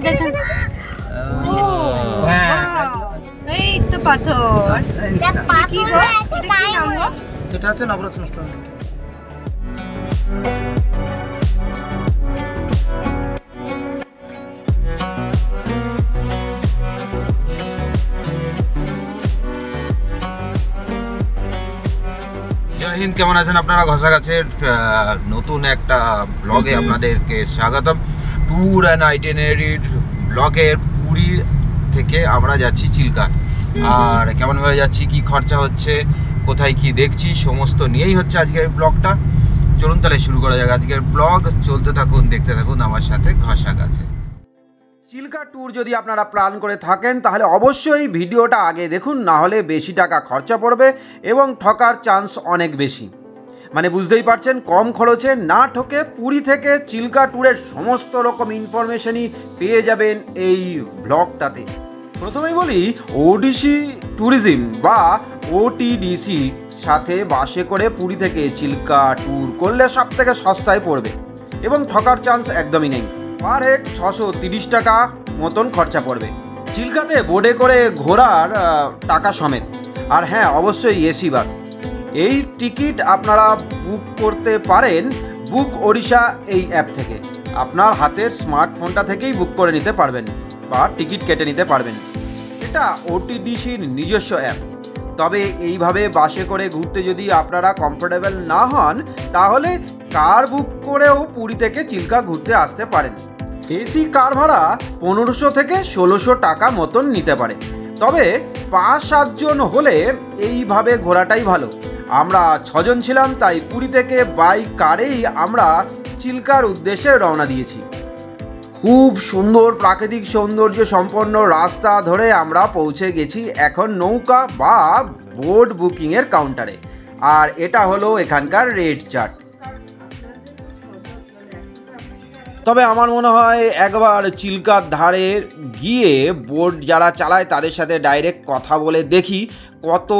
দেখুন এই তো পাথর, এটা হচ্ছে নবরত্ন স্টোন। জয় হিন্দ, কেমন আছেন আপনারা? ঘষাগাছের নতুন একটা ব্লগে আপনাদেরকে স্বাগতম। ট্যুর অ্যান্ড আইটিনারির ব্লগের পুরী থেকে আমরা যাচ্ছি চিল্কা। আর কেমনভাবে যাচ্ছি, কি খরচা হচ্ছে, কোথায় কি দেখছি, সমস্ত নিয়েই হচ্ছে আজকের ব্লগটা। চলুন তাহলে শুরু করা যাক আজকের ব্লগ। চলতে থাকুন, দেখতে থাকুন আমার সাথে ঘষাগাছে। চিল্কা ট্যুর যদি আপনারা প্ল্যান করে থাকেন তাহলে অবশ্যই ভিডিওটা আগে দেখুন, না হলে বেশি টাকা খরচা পড়বে এবং ঠকার চান্স অনেক বেশি। মানে বুঝতেই পারছেন, কম খরচে না ঠকে পুরী থেকে চিল্কা ট্যুরের সমস্ত রকম ইনফরমেশনই পেয়ে যাবেন এই ব্লগটাতে। প্রথমেই বলি, ওডিসি ট্যুরিজম বা ওটিডিসির সাথে বাসে করে পুরী থেকে চিল্কা ট্যুর করলে সব থেকে সস্তায় পড়বে এবং ঠকার চান্স একদমই নেই। পার হেড 630 টাকা মতন খরচা পড়বে চিল্কাতে বোর্ডে করে ঘোরার টাকা সমেত। আর হ্যাঁ, অবশ্যই এসি বাস। এই টিকিট আপনারা বুক করতে পারেন বুক ওড়িশা এই অ্যাপ থেকে। আপনার হাতের স্মার্টফোনটা থেকেই বুক করে নিতে পারবেন বা টিকিট কেটে নিতে পারবেন। এটা ওটিডিসির নিজস্ব অ্যাপ। তবে এইভাবে বাসে করে ঘুরতে যদি আপনারা কমফোর্টেবল না হন তাহলে কার বুক করেও পুরী থেকে চিল্কা ঘুরতে আসতে পারেন। এসি কার ভাড়া 1500 থেকে 1600 টাকা মতন নিতে পারে। তবে 5-7 জন হলে এইভাবে ঘোরাটাই ভালো। আমরা 6 জন ছিলাম, তাই পুরী থেকে বাই কারেই আমরা চিল্কার উদ্দেশ্যে রওনা দিয়েছি। খুব সুন্দর প্রাকৃতিক সৌন্দর্য সম্পন্ন রাস্তা ধরে আমরা পৌঁছে গেছি এখন নৌকা বা বোট বুকিংয়ের কাউন্টারে। আর এটা হলো এখানকার রেট চার্ট। তবে আমার মনে হয় একবার চিল্কার ধারে গিয়ে বোট যারা চালায় তাদের সাথে ডাইরেক্ট কথা বলে দেখি কত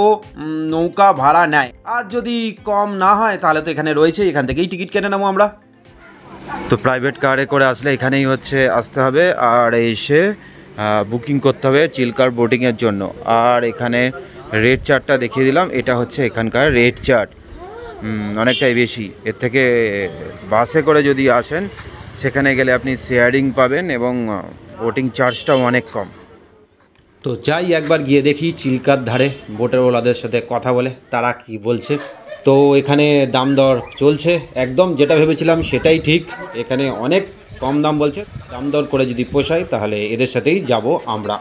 নৌকা ভাড়া নেয়। আর যদি কম না হয় তাহলে তো এখানে রয়েছে, এখান থেকেই টিকিট কেটে নেবো আমরা। তো প্রাইভেট কারে করে আসলে এখানেই হচ্ছে আসতে হবে আর এসে বুকিং করতে হবে চিল্কার বোটিংয়ের জন্য। আর এখানে রেট চার্টটা দেখিয়ে দিলাম, এটা হচ্ছে এখানকার রেট চার্ট। অনেকটাই বেশি। এর থেকে বাসে করে যদি আসেন সেখানে গেলে আপনি শেয়ারিং পাবেন এবং বোটিং চার্জটাও অনেক কম। তো যাই একবার গিয়ে দেখি চিল্কার ধারে বোটের ওলাদের সাথে কথা বলে তারা কি বলছে। তো এখানে দাম দর চলছে, একদম যেটা ভেবেছিলাম সেটাই ঠিক। এখানে অনেক কম দাম বলছে। দাম দর করে যদি পোষায় তাহলে এদের সাথেই যাব আমরা।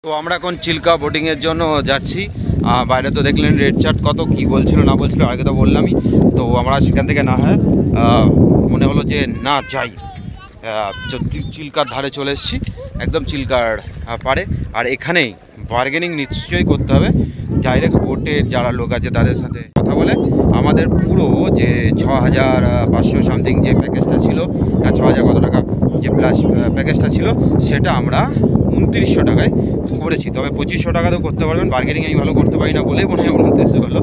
তো আমরা এখন চিল্কা বোটিংয়ের জন্য যাচ্ছি। বাইরে তো দেখলেন রেট চার্ট কত, কি বলছিল না বলছিল আগে তো বললামই। তো আমরা সেখান থেকে না হয় মনে হলো যে না যাই, চিল্কার ধারে চলে এসেছি, একদম চিল্কার পাড়ে। আর এখানেই বার্গেনিং নিশ্চয়ই করতে হবে। ডাইরেক্ট বোটের যারা লোক আছে তাদের সাথে কথা বলে আমাদের পুরো যে 6500 সামথিং যে প্যাকেজটা ছিল, না 6000 কত টাকা যে প্লাস প্যাকেজটা ছিল, সেটা আমরা 2900 টাকায় করেছি। তবে 2500 টাকা তো করতে পারবেন, বার্গেনিং আমি ভালো করতে পারি না বলেই মনে হয় 2900 হলো।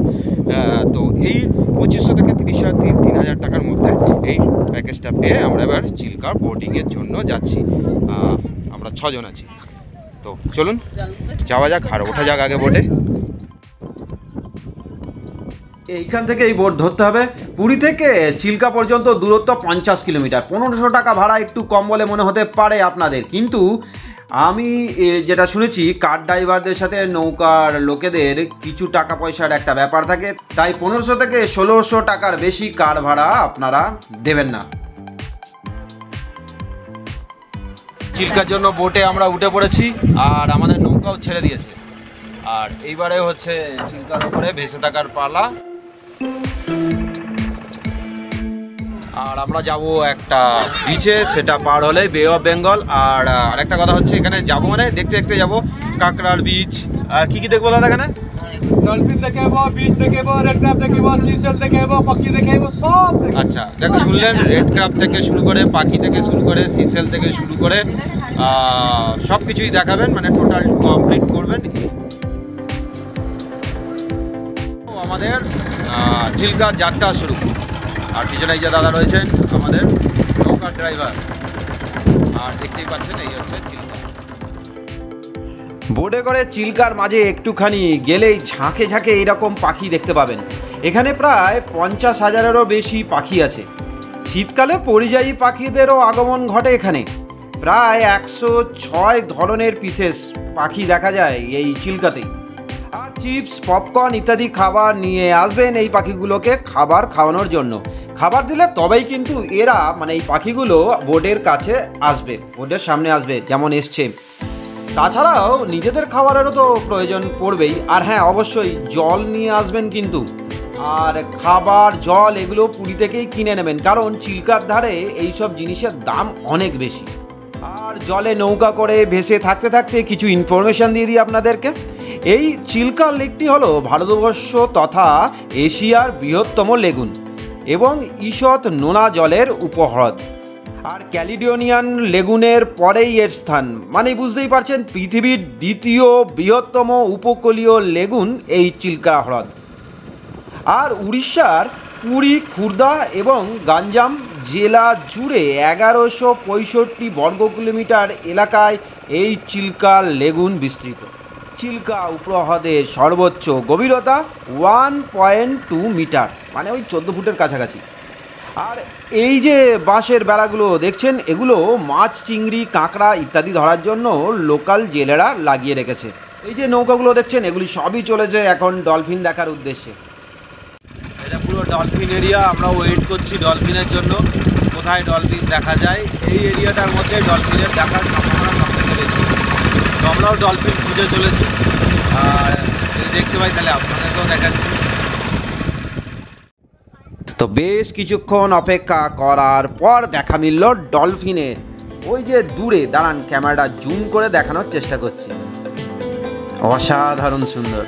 তো এই 2500 থেকে 3000 টাকার মধ্যে এই প্যাকেজটা পেয়ে আমরা এবার চিল্কার বোটিংয়ের জন্য যাচ্ছি। আমরা 6 জন আছি। তো চলুন যাওয়া যাক আর ওঠা যাক আগে বোটে। এইখান থেকে এই বোট ধরতে হবে। পুরী থেকে চিল্কা পর্যন্ত দূরত্ব 50 কিলোমিটার। 1500 টাকা ভাড়া একটু কম বলে মনে হতে পারে আপনাদের, কিন্তু আমি যেটা শুনেছি কার ড্রাইভারদের সাথে নৌকার লোকেদের কিছু টাকা পয়সার একটা ব্যাপার থাকে, তাই 1500 থেকে 1600 টাকার বেশি কার ভাড়া আপনারা দেবেন না। চিল্কার জন্য বোটে আমরা উঠে পড়েছি আর আমাদের নৌকাও ছেড়ে দিয়েছে। আর এইবারে হচ্ছে চিল্কার উপরে ভেসে থাকার পালা। আর আমরা যাব একটা বিচে, সেটা পার হলে বে অফ বেঙ্গল। আর আরেকটা কথা হচ্ছে এখানে যাবো মানে দেখতে দেখতে যাবো কাঁকড়ার বিচ। আর কি কি দেখবো দাদা এখানে? ডলফিন দেখাবো, বিচ দেখাবো, রেড ক্র্যাব দেখাবো, সিসেল দেখাবো, পাখি দেখাবো, সব। আচ্ছা, দেখো শুনলেন, রেড ক্র্যাব থেকে শুরু করে পাখি থেকে শুরু করে সিসেল থেকে শুরু করে সব কিছুই দেখাবেন, মানে টোটাল কমপ্লিট করবেন। আমাদের চিল্কার যাত্রা শুরু। আর পিছনে এই যে দাদা রয়েছেন আমাদের নৌকার ড্রাইভার, আর দেখতেই পাচ্ছেন এই হচ্ছে চিল্কা। বোটে করে চিল্কার মাঝে একটুখানি গেলেই ঝাঁকে ঝাঁকে এইরকম পাখি দেখতে পাবেন। এখানে প্রায় 50,000-এরও বেশি পাখি আছে। শীতকালে পরিযায়ী পাখিদেরও আগমন ঘটে এখানে। প্রায় 106 ধরনের বিশেষ পাখি দেখা যায় এই চিল্কাতেই। আর চিপস, পপকর্ন ইত্যাদি খাবার নিয়ে আসবেন এই পাখিগুলোকে খাবার খাওয়ানোর জন্য। খাবার দিলে তবেই কিন্তু এরা মানে এই পাখিগুলো বোর্ডের কাছে আসবে, বোর্ডের সামনে আসবে, যেমন এসছে। তাছাড়াও নিজেদের খাবারেরও তো প্রয়োজন পড়বেই। আর হ্যাঁ, অবশ্যই জল নিয়ে আসবেন কিন্তু। আর খাবার, জল এগুলো পুরী থেকেই কিনে নেবেন, কারণ চিল্কার ধারে এইসব জিনিসের দাম অনেক বেশি। আর জলে নৌকা করে ভেসে থাকতে থাকতে কিছু ইনফরমেশান দিয়ে দিই আপনাদেরকে। এই চিল্কা লেকটি হলো ভারতবর্ষ তথা এশিয়ার বৃহত্তম লেগুন এবং ঈষৎ নোনা জলের উপহ্রদ। আর ক্যালিডোনিয়ান লেগুনের পরেই এর স্থান, মানে বুঝতেই পারছেন পৃথিবীর দ্বিতীয় বৃহত্তম উপকূলীয় লেগুন এই চিল্কা হ্রদ। আর উড়িষ্যার পুরী, খুর্দা এবং গঞ্জাম জেলা জুড়ে 1165 বর্গ কিলোমিটার এলাকায় এই চিল্কা লেগুন বিস্তৃত। চিল্কা উপহ্রদের সর্বোচ্চ গভীরতা 1.2 মিটার, মানে ওই 14 ফুটের কাছাকাছি। আর এই যে বাঁশের বেড়াগুলো দেখছেন, এগুলো মাছ, চিংড়ি, কাঁকড়া ইত্যাদি ধরার জন্য লোকাল জেলেরা লাগিয়ে রেখেছে। এই যে নৌকাগুলো দেখছেন, এগুলি সবই চলেছে এখন ডলফিন দেখার উদ্দেশ্যে। এটা পুরো ডলফিন এরিয়া। আমরা ওয়েট করছি ডলফিনের জন্য, কোথায় ডলফিন দেখা যায়। এই এরিয়াটার মধ্যে ডলফিনের দেখার সম্ভাবনা সবথেকে বেশি। তো আমরাও ডলফিন খুঁজে চলেছি, আর যদি দেখতে পাই তাহলে আপনাদেরকেও দেখাচ্ছি। তো বেশ কিছুক্ষণ অপেক্ষা করার পর দেখা মিলল ডলফিনের। ওই যে দূরে, দাঁড়ান ক্যামেরাটা জুম করে দেখানোর চেষ্টা করছি। অসাধারণ সুন্দর।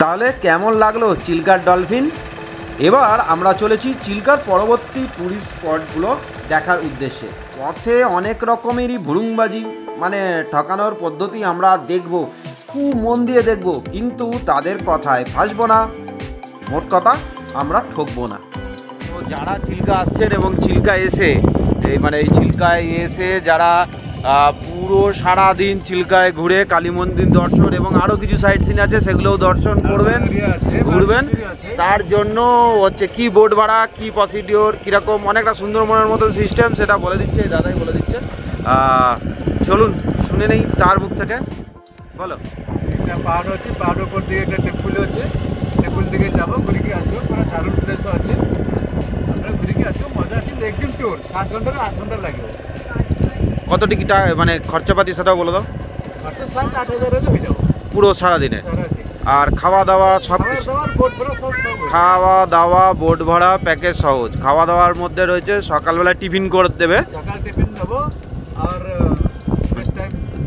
তাহলে কেমন লাগলো চিল্কার ডলফিন? এবার আমরা চলেছি চিল্কার পরবর্তী টুরিস্ট স্পটগুলো দেখার উদ্দেশ্যে। পথে অনেক রকমেরই ভুরুংবাজি, মানে ঠকানোর পদ্ধতি আমরা দেখব, খুব মন দিয়ে দেখব, কিন্তু তাদের কথায় ফাঁসবো না। মোট কথা, আমরা ঠকবো না। তো যারা চিল্কা আসছেন এবং চিল্কা এসে এই চিল্কায় এসে যারা পুরো সারাদিন চিল্কায় ঘুরে কালী মন্দির দর্শন এবং আরও কিছু সাইট সিন আছে সেগুলোও দর্শন করবেন, ঘুরবেন, তার জন্য হচ্ছে কি বোট ভাড়া, কি প্রসিডিওর, কীরকম, অনেকটা সুন্দরবনের মতো সিস্টেম, সেটা বলে দিচ্ছে দাদাই বলে দিচ্ছে। চলুন শুনে নেই তার মুখ থেকে। বলো। একটা পাহাড় আছে, পাহাড়ের উপর দিকে একটা টেম্পল আছে, টেম্পল দিকে যাবো, ঘুরিকে আসবো, পুরো দারুণ প্লেসও আছে। আপনারা ঘুরিকে আসবো, মজা আছে। একদিন ট্যুর 7 ঘন্টা 8 ঘন্টা লাগবে। কত টিকিট মানে খরচাপাতি সেটাও বলে দাও। খরচা 7-8 হাজার হয়ে যাবো পুরো সারাদিনে। আর খাওয়া দাওয়া সব কিছু, বোট ভাড়া সব খাওয়া দাওয়া বোট ভাড়া প্যাকেজ সহজ। খাওয়া দাওয়ার মধ্যে রয়েছে সকালবেলা টিফিন করে দেবে, সকাল টিফিন দেবো, আর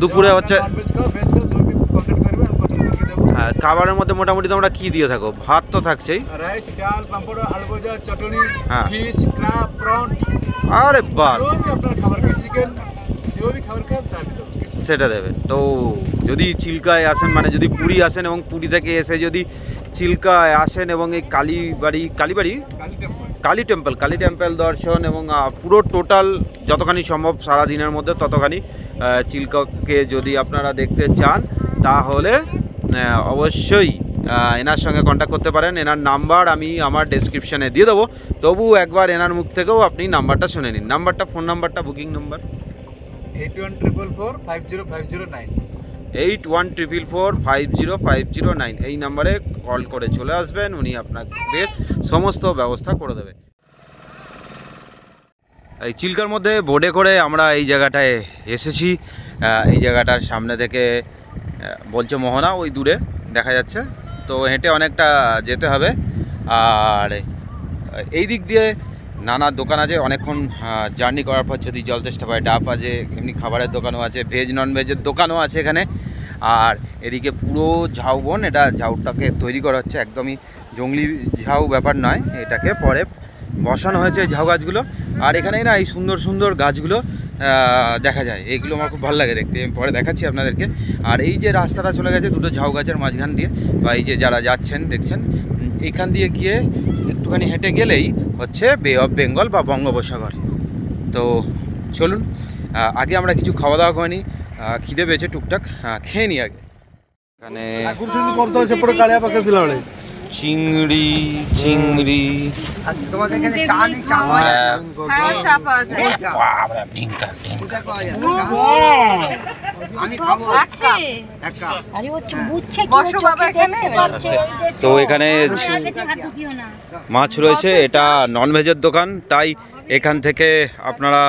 দুপুরে হচ্ছে ভেজ খাও, ভেজ খাও, जो भी কন্টেন্ট করবে আমি কন্টেন্ট করে দেবো। হ্যাঁ, খাবারের মধ্যে মোটামুটি তোমরা কি দিয়ে থাকো? ভাত তো থাকছেই, রাইস, ডাল, পাঁপড়, আলু ভাজা, চটনি, হ্যাঁ। ফিশ, ক্র্যাব, প্রন, আরে বাস जो भी আপনার খাবার খায়, চিকেন, जो भी খাবার খায় তা দেবো, সেটা দেবে। তো যদি চিল্কায় আসেন, মানে যদি পুরী আসেন এবং পুরী থেকে এসে যদি চিল্কায় আসেন এবং এই কালী টেম্পল দর্শন এবং পুরো টোটাল যতখানি সম্ভব সারা দিনের মধ্যে ততখানি চিল্কাকে যদি আপনারা দেখতে চান, তাহলে অবশ্যই এনার সঙ্গে কন্ট্যাক্ট করতে পারেন। এনার নাম্বার আমি আমার ডেসক্রিপশানে দিয়ে দেবো, তবু একবার এনার মুখ থেকেও আপনি নাম্বারটা শুনে নিন। নাম্বারটা, ফোন নাম্বারটা, বুকিং নাম্বার 8144450509 8144450509। এই নাম্বারে কল করে চলে আসবেন, উনি আপনাদের সমস্ত ব্যবস্থা করে দেবে। এই চিল্কার মধ্যে বোটে করে আমরা এই জায়গাটায় এসেছি। এই জায়গাটার সামনে থেকে বলছে মোহনা, ওই দূরে দেখা যাচ্ছে। তো হেঁটে অনেকটা যেতে হবে। আর এই দিক দিয়ে নানা দোকান আছে। অনেকক্ষণ জার্নি করার পর যদি জল তেষ্টা পায়, ডাব আছে, এমনি খাবারের দোকানও আছে, ভেজ নন ভেজের দোকানও আছে এখানে। আর এদিকে পুরো ঝাউবন, এটা ঝাউটাকে তৈরি করা হচ্ছে, একদমই জঙ্গলি ঝাউ ব্যাপার নয়, এটাকে পরে বসানো হয়েছে ঝাউ গাছগুলো। আর এখানেই না এই সুন্দর সুন্দর গাছগুলো দেখা যায়, এইগুলো আমার খুব ভালো লাগে দেখতে, আমি পরে দেখাচ্ছি আপনাদেরকে। আর এই যে রাস্তাটা চলে গেছে দুটো ঝাউ গাছের মাঝখান দিয়ে, বা এই যে যারা যাচ্ছেন দেখছেন, এইখান দিয়ে গিয়ে একটুখানি হেঁটে গেলেই হচ্ছে বে অফ বেঙ্গল বা বঙ্গোপসাগর। তো চলুন আগে আমরা কিছু খাওয়া দাওয়া করিনি, খিদে পেয়েছে টুকটাক, খেয়ে নিই আগে। এখানে চিংড়ি চিংড়ি তোমাকে এখানে চা নেই, চা হ্যাঁ, চা পাওয়া যায়। আমি খাবো আছে। এক কাপ। আরে ও বুঝছে কি বসো বাবা, এখানে। তো এখানে মাছ রয়েছে, এটা ননভেজের দোকান, তাই এখান থেকে আপনারা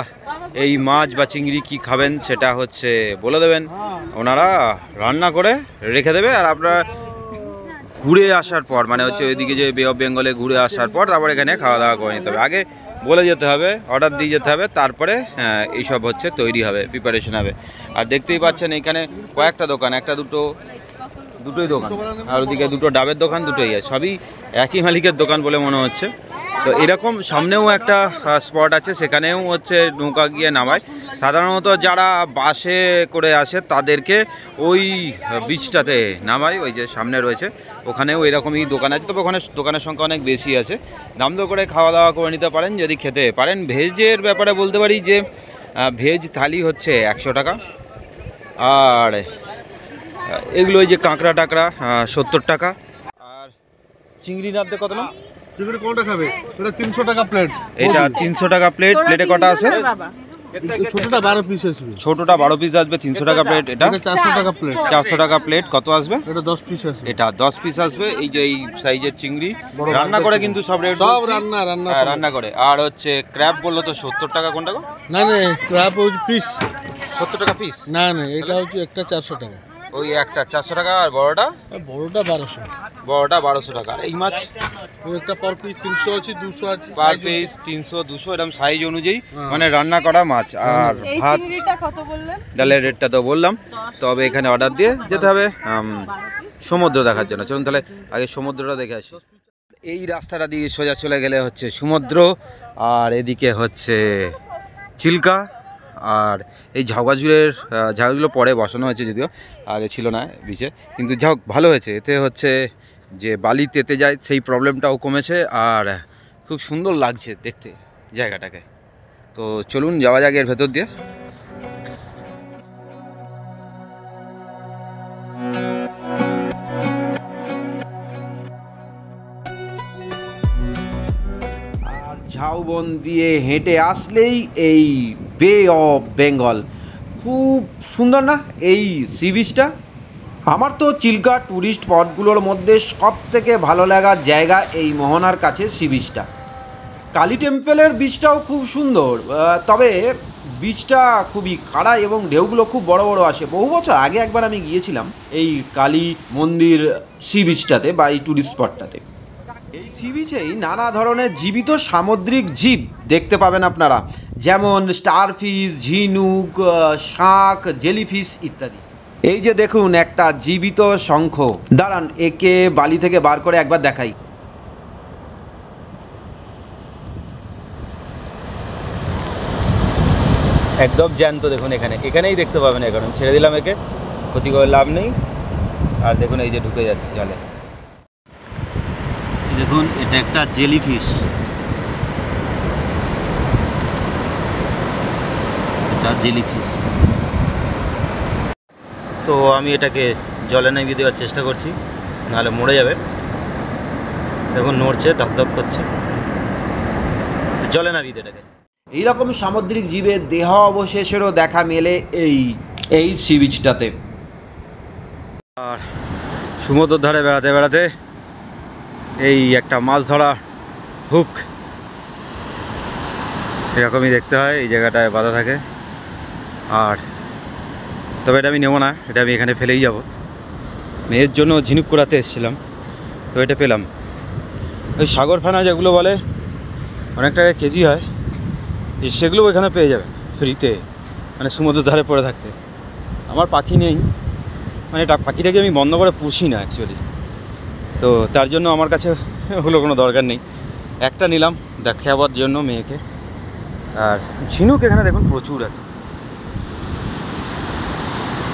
এই মাছ বা চিংড়ি কি খাবেন সেটা হচ্ছে বলে দেবেন, ওনারা রান্না করে রেখে দেবে। আর আপনারা ঘুরে আসার পর মানে হচ্ছে ওইদিকে যে বে অফ বেঙ্গলে ঘুরে আসার পর তারপর এখানে খাওয়া দাওয়া করে নিতে হবে। আগে বলে যেতে হবে, অর্ডার দিয়ে যেতে হবে, তারপরে এইসব হচ্ছে তৈরি হবে, প্রিপারেশন হবে। আর দেখতেই পাচ্ছেন এখানে কয়েকটা দোকান, একটা দুটোই দোকান, আর ওদিকে দুটো ডাবের দোকান, দুটোই আছে, সবই একই মালিকের দোকান বলে মনে হচ্ছে। তো এরকম সামনেও একটা স্পট আছে, সেখানেও হচ্ছে নৌকা গিয়ে নামায়। সাধারণত যারা বাসে করে আসে তাদেরকে ওই বিচটাতে নামায়, ওই যে সামনে রয়েছে ওখানেও এরকমই দোকান আছে, তবে ওখানে দোকানের সংখ্যা অনেক বেশি আছে। দাম দর করে খাওয়া দাওয়া করে নিতে পারেন যদি খেতে পারেন। ভেজের ব্যাপারে বলতে পারি যে ভেজ থালি হচ্ছে 100 টাকা, আর এগুলো ওই যে কাঁকড়া টাকড়া 70 টাকা, আর চিংড়ি নাড়তে কত না? চিংড়ি কোনটা খাবে? এটা 300 টাকা প্লেট। এটা 300 টাকা প্লেট। প্লেটে কটা আছে? বাবা ছোটটা 12 পিস আসবে। ছোটটা 12 পিস আসবে, 300 টাকা প্লেট। এটা 400 টাকা প্লেট। 400 টাকা প্লেট। কত আসবে? এটা 10 পিস আসবে। এটা 10 পিস আসবে। এই যে এই সাইজের চিংড়ি রান্না করে কিন্তু সব রেট সব রান্না করে। আর হচ্ছে ক্র্যাব বললো তো 70 টাকা। কোনটা গো? না ক্র্যাব হচ্ছে পিস 70 টাকা পিস। না এটা হচ্ছে একটা 400 টাকা। ওই একটা 400 টাকা, আর বড়টা 1200। বড়টা 1200 টাকা। আর এই মাছ ওই একটা পার পিস 300 আছে, 200 আছে, পার পিস 300 200 এরকম সাইজ অনুযায়ী মানে রান্না করা মাছ। আর এই ভাত চিংড়িটা কত বললেন? ডালের রেটটা তো বললাম। তবে এখানে অর্ডার দিয়ে যেতে হবে সমুদ্র দেখার জন্য। চলুন তাহলে আগে সমুদ্রটা দেখে আসি। এই রাস্তাটা দিয়ে সোজা চলে গেলে হচ্ছে সমুদ্র, আর এদিকে হচ্ছে চিল্কা। আর এই ঝাউগাছগুলো পরে বসানো হয়েছে, যদিও আগে ছিল না বিচে, কিন্তু যাই হোক ভালো হয়েছে। এতে হচ্ছে যে বালি তেতে যায় সেই প্রবলেমটাও কমেছে, আর খুব সুন্দর লাগছে দেখতে জায়গাটাকে। তো চলুন যাওয়া যাক এর ভেতর দিয়ে। ঝাউবন দিয়ে হেঁটে আসলেই এই বে অফ বেঙ্গল, খুব সুন্দর না এই সি বিচটা? আমার তো চিল্কা ট্যুরিস্ট স্পটগুলোর মধ্যে সব থেকে ভালো লাগার জায়গা এই মোহনার কাছে সি বিচটা। কালী টেম্পলের বিচটাও খুব সুন্দর, তবে বিচটা খুবই খাড়া এবং ঢেউগুলো খুব বড় বড় আসে। বহু বছর আগে একবার আমি গিয়েছিলাম এই কালী মন্দির সি বিচটাতে বা এই ট্যুরিস্ট স্পটটাতে। এই সি বিচেই নানা ধরনের জীবিত সামুদ্রিক জীব দেখতে পাবেন আপনারা, যেমন স্টারফিশ, ঝিনুক, শাঁখ, জেলিফিশ ইত্যাদি। এই যে দেখুন একটা জীবিত শঙ্খ, দাঁড়ান একে বালি থেকে বার করে একবার দেখাই। একদম জ্যান্ত দেখুন, এখানেই দেখতে পাবেন। এখন ছেড়ে দিলাম একে, ক্ষতি করে লাভ নেই। আর দেখুন এই যে ঢুকে যাচ্ছে জলে, দেখুন এটা একটা জেলিফিশ, এটা জেলিফিশ। তো আমি এটাকে জলে নামিয়ে দেওয়ার চেষ্টা করছি, নাহলে মরে যাবে। দেখুন নড়ছে, ধকধক করছে, জলে নামিয়ে এটাকে। এইরকম সামুদ্রিক জীবের দেহ অবশেষেরও দেখা মেলে এই সি বিচটাতে। আর সমুদ্রের ধারে বেড়াতে বেড়াতে এই একটা মাছ ধরা হুক এরকমই দেখতে হয়, এই জায়গাটায় বাঁধা থাকে। আর তবে এটা আমি নেবো না, এটা আমি এখানে ফেলেই যাব। মেয়ের জন্য ঝিনুক করাতে এসেছিলাম, তো এটা পেলাম। ওই সাগর ফেনা যেগুলো বলে অনেক টাকা কেজি হয়, সেগুলোও এখানে পেয়ে যাবেন ফ্রিতে, মানে সমুদ্রের ধারে পড়ে থাকতে। আমার পাখি নেই, মানে এটা পাখিটাকে আমি বন্ধ করে পুষি না অ্যাকচুয়ালি, তো তার জন্য আমার কাছে ওগুলো কোনো দরকার নেই। একটা নিলাম দেখাবার জন্য মেয়েকে। আর ঝিনুক এখানে দেখুন প্রচুর আছে,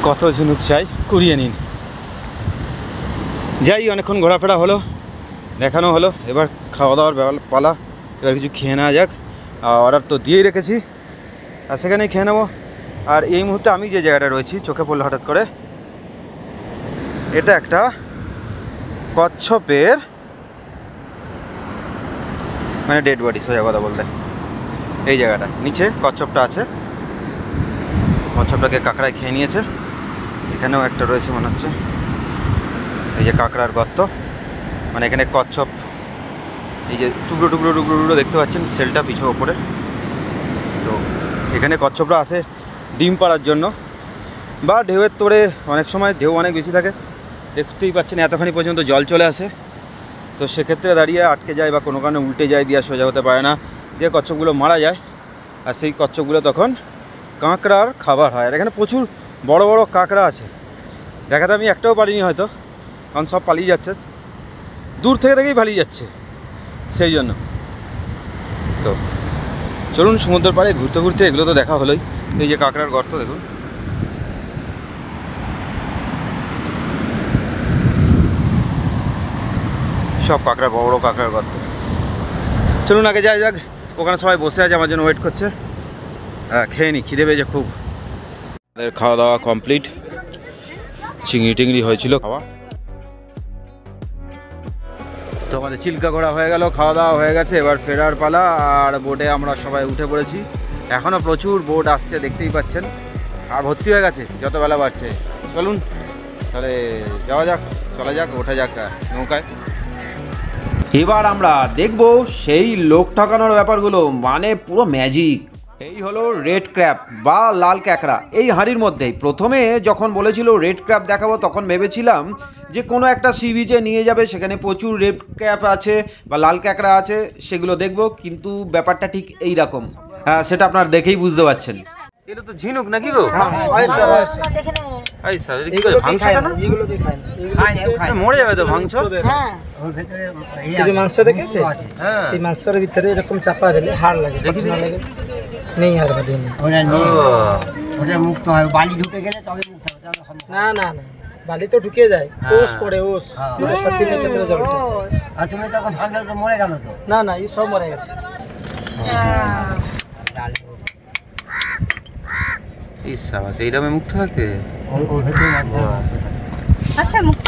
কত ঝিনুক চাই কুড়িয়ে নিন। যাই, অনেকক্ষণ ঘোরাফেরা হলো, দেখানো হলো, এবার খাওয়া দাওয়ার পালা। এবার কিছু খেয়ে নেওয়া যাক। অর্ডার তো দিয়েই রেখেছি, আর সেখানেই খেয়ে নেবো। আর এই মুহূর্তে আমি যে জায়গাটা রয়েছি চোখে পড়লো হঠাৎ করে, এটা একটা কচ্ছপের মানে ডেড বডি, সোজা কথা বলতে। এই জায়গাটা নিচে কচ্ছপটা আছে, কচ্ছপটাকে কাঁকড়ায় খেয়ে নিয়েছে। এখানেও একটা রয়েছে মনে হচ্ছে, এই যে কাঁকড়ার গর্ত, মানে এখানে কচ্ছপ এই যে টুকরো টুকরো টুকরো টুকরো দেখতে পাচ্ছেন সেলটা পিছু ওপরে। তো এখানে কচ্ছপরা আসে ডিম পাড়ার জন্য বা ঢেউয়ের তোড়ে, অনেক সময় ঢেউ অনেক বেশি থাকে, দেখতেই পাচ্ছেন এতখানি পর্যন্ত জল চলে আসে। তো সেক্ষেত্রে দাঁড়িয়ে আটকে যায় বা কোনো কারণে উল্টে যায়, দিয়ে সোজা হতে পারে না, দিয়ে কচ্ছপগুলো মারা যায়। আর সেই কচ্ছপগুলো তখন কাঁকড়ার খাবার হয়। আর এখানে প্রচুর বড় বড় কাঁকড়া আছে, দেখাতে আমি একটাও পারিনি হয়তো, কারণ সব পালিয়ে যাচ্ছে, দূর থেকে থেকেই পালিয়ে যাচ্ছে সেই জন্য। তো চলুন সমুদ্রের পাড়ে ঘুরতে ঘুরতে এগুলো তো দেখা হলোই। এই যে কাঁকড়ার গর্ত দেখুন, সব কাঁকড়া, বড় বড় কাঁকড়ার গর্ত। চলুন আগে যাই যাক, ওখানে সবাই বসে আছে আমার জন্য ওয়েট করছে। খেয়ে নি, খিদে পেয়েছে খুব। আমাদের খাওয়া দাওয়া কমপ্লিট, চিংড়ি টিংড়ি হয়েছিল খাওয়া। তো আমাদের চিল্কা ঘোরা হয়ে গেল, খাওয়া দাওয়া হয়ে গেছে, এবার ফেরার পালা। আর বোটে আমরা সবাই উঠে পড়েছি, এখনও প্রচুর বোট আসছে দেখতেই পাচ্ছেন, আর ভর্তি হয়ে গেছে যত বেলা বাড়ছে। চলুন তাহলে যাওয়া যাক, চলা যাক, ওঠা যাক নৌকায়। এবার আমরা দেখব সেই লোক ঠকানোর ব্যাপারগুলো, মানে পুরো ম্যাজিক। এই হলো রেড ক্র্যাব বা লাল ক্যাকড়া। এই হাঁড়ির মধ্যেই প্রথমে যখন বলেছিল রেড ক্র্যাব দেখাবো, তখন ভেবেছিলাম যে কোনো একটা সি বিচে নিয়ে যাবে, সেখানে প্রচুর রেড ক্র্যাব আছে বা লাল ক্যাকড়া আছে, সেগুলো দেখব। কিন্তু ব্যাপারটা ঠিক এই রকম, সেটা আপনারা দেখেই বুঝতে পারছেন। এটা তো ঝিনুক নাকি গো? মরে যাবে তো ভাঙছ, মাংস দেখেছে? এই মাংসের ভিতরে এরকম চাপা দিলে হাড় লাগে, নেই আর ওটা মুক্ত হয়, বালি ঢুকে গেলে তবে মুক্ত হবে। না না না, বালি তো ঢুকে যায়, ওস পড়ে, ওস সত্যি না ক্ষেত্রে জলটা। আর তুমি তখন ভাঙলে তো মরে গেল তো। না না, এই সব মরে গেছে। এইরকম মুক্ত থাকে। আচ্ছা মুক্ত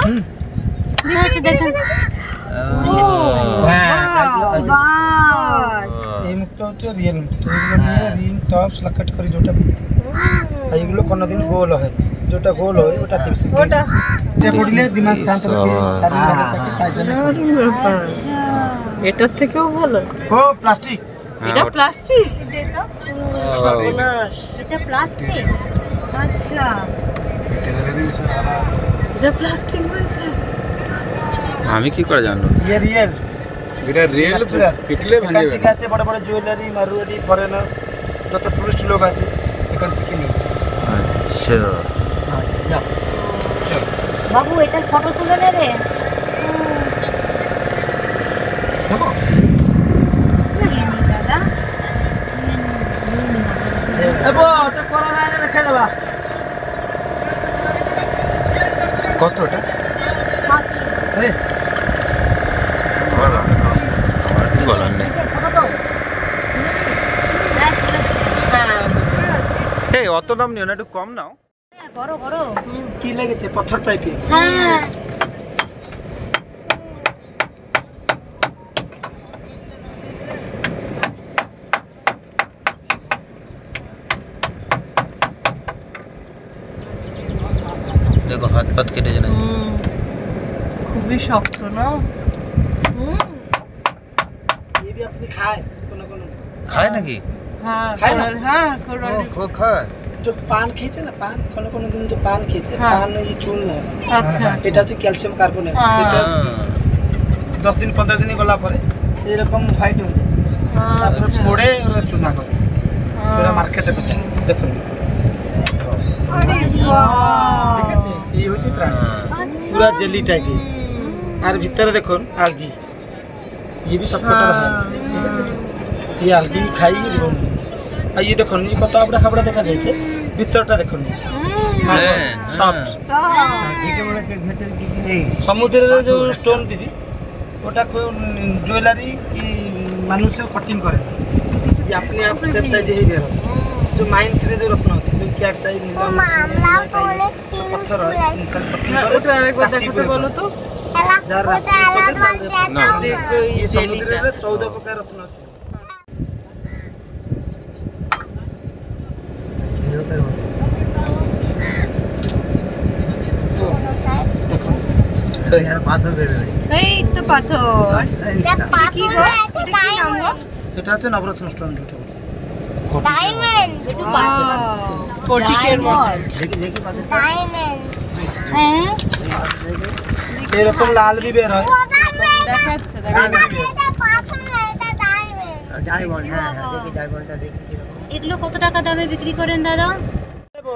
দেখেছি, দেখেন এই মুক্ত হচ্ছে রিয়েল মুক্ত। এগুলো নিয়ে রিং টপস লাকাট করে যেটা, আর এগুলো কোনোদিন গোল হয় না, যেটা গোল হয় ওটা টিপসে ওটা পড়লে দিমাগ শান্ত থাকে, শারীরিক ভালো থাকে, তার জন্য। এটার থেকেও ভালো। ও প্লাস্টিক, এটা প্লাস্টিক, এটা প্লাস্টিক। আচ্ছা, এটা প্লাস্টিক বলছে। আমি কি করে জানবো? ইয়ে রিয়েল, এটা রিয়েল পিটলে ভাঙে যাবে। ঠিক আছে, বড় বড় জুয়েলারি, মারুয়ারি, ফরেনার যত টুরিস্ট লোক আছে এখান থেকে নিয়ে যায়। আচ্ছা, বাবু এটা ফটো তুলে নে রে। দাদা ওটা করা নাই না, রেখে দেবা। কতটা? আচ্ছা, বলার নেই। এই অত দাম নিও না, একটু কম নাও। করো করো। কি লেগেছে? পাথর টাইপের। হ্যাঁ, দেখো হাত পাত কেটে যায়। খুবই শক্ত না? ये भी अपनी खाए कोनो খায় নাকি? হ্যাঁ খায় না? হ্যাঁ খোলা খায়। जो पान खींचे ना, पान कोनो दिन जो पान खींचे, हाँ। पान ये चूर्ण है, আচ্ছা এটা হচ্ছে ক্যালসিয়াম কার্বনেট। হ্যাঁ। এটা 10 দিন 15 দিন গলা পরে এরকম হোয়াইট হয়ে যায়, তারপরে আচ্ছা পড়ে ওরা চুনা করে, ওরা মার্কেটে বেচে। দেখুন, ঠিক আছে, এই হচ্ছে প্রাণ, পুরা জেলি টাইপের। আর ভিতরে দেখুন আলগি, ये भी सब कटर है, ঠিক আছে তো? ये আলগি খাই জীবন। আর ये দেখুন, এই কত আবড়া খাবড়া দেখা যাচ্ছে, ভিতরটা দেখুন সফট। দেখে মনে হচ্ছে ভেতরে কিছু নেই। সমুদ্রের যে স্টোন দিদি, ওটা জুয়েলারি কি মানুষেও কটিং করে, ये अपने आप सेफ साइज ही दे रहा है। जो माइंस रे जो रत्न আছে जो ক্যাট সাই নীলম পথর ইনসান ওটা আরেকবার দেখাতে বলো তো। যার রাশি চোখের লাল না দেখো এই এই জেলিটা। সমুদ্রের 14 প্রকার রত্ন আছে হিরোকের মতো। তো এখানে পাথর বেরোবে। এই তো পাথর। কি গো? এটা কি নাম গো? এটা হচ্ছে নবরত্ন স্টোন যেটা একটু পাথর। স্ফটিকের মতো। দেখি দেখি পাথর। হ্যাঁ এরকম লাল বি বের হয় দেখাচ্ছে ডায়মন্ড, হ্যাঁ হ্যাঁ, দেখি ডায়মন্ডটা দেখি কিরকম। এগুলো কত টাকা দামে বিক্রি করেন দাদা?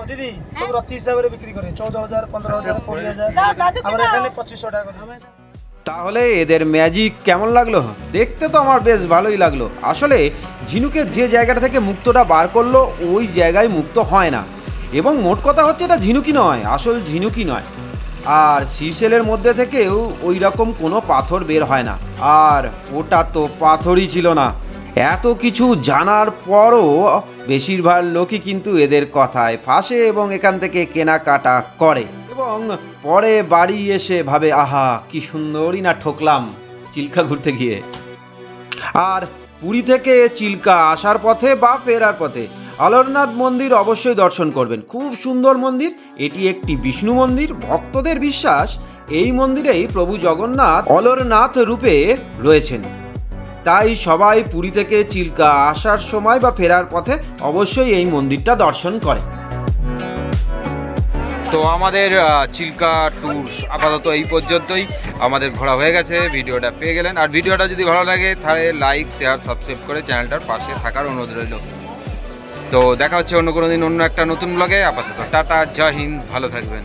দিদি সব রত্তি হিসাবে বিক্রি করে 14000 15000 20000 আমরা এখানে 2500 টাকা করে তাহলে এদের ম্যাজিক কেমন লাগলো? দেখতে তো আমার বেশ ভালোই লাগলো। আসলে ঝিনুকের যে জায়গাটা থেকে মুক্তটা বার করলো ওই জায়গায় মুক্ত হয় না, এবং মোট কথা হচ্ছে এটা ঝিনুকি নয়, আসল ঝিনুকি নয়। আর সিসেলের মধ্যে থেকেও ওই রকম কোনো পাথর বের হয় না, আর ওটা তো পাথরই ছিল না। এত কিছু জানার পরও বেশিরভাগ লোকই কিন্তু এদের কথায় ফাঁসে এবং এখান থেকে কেনাকাটা করে, এবং পরে বাড়ি এসে ভাবে আহা কি সুন্দরই না ঠকলাম চিল্কা ঘুরতে গিয়ে। আর পুরী থেকে চিল্কা আসার পথে বা ফেরার পথে অলরনাথ মন্দির অবশ্যই দর্শন করবেন। খুব সুন্দর মন্দির, এটি একটি বিষ্ণু মন্দির। ভক্তদের বিশ্বাস এই মন্দিরেই প্রভু জগন্নাথ অলরনাথ রূপে রয়েছেন, তাই সবাই পুরী থেকে চিল্কা আসার সময় বা ফেরার পথে অবশ্যই এই মন্দিরটা দর্শন করে। তো আমাদের চিল্কা ট্যুর আপাতত এই পর্যন্তই। আমাদের ঘোরা হয়ে গেছে, ভিডিওটা পেয়ে গেলেন। আর ভিডিওটা যদি ভালো লাগে তাহলে লাইক শেয়ার সাবস্ক্রাইব করে চ্যানেলটার পাশে থাকার অনুরোধ রইল। তো দেখা হচ্ছে অন্য কোনো দিন অন্য একটা নতুন ব্লগে। আপাতত টাটা, জয় হিন্দ, ভালো থাকবেন।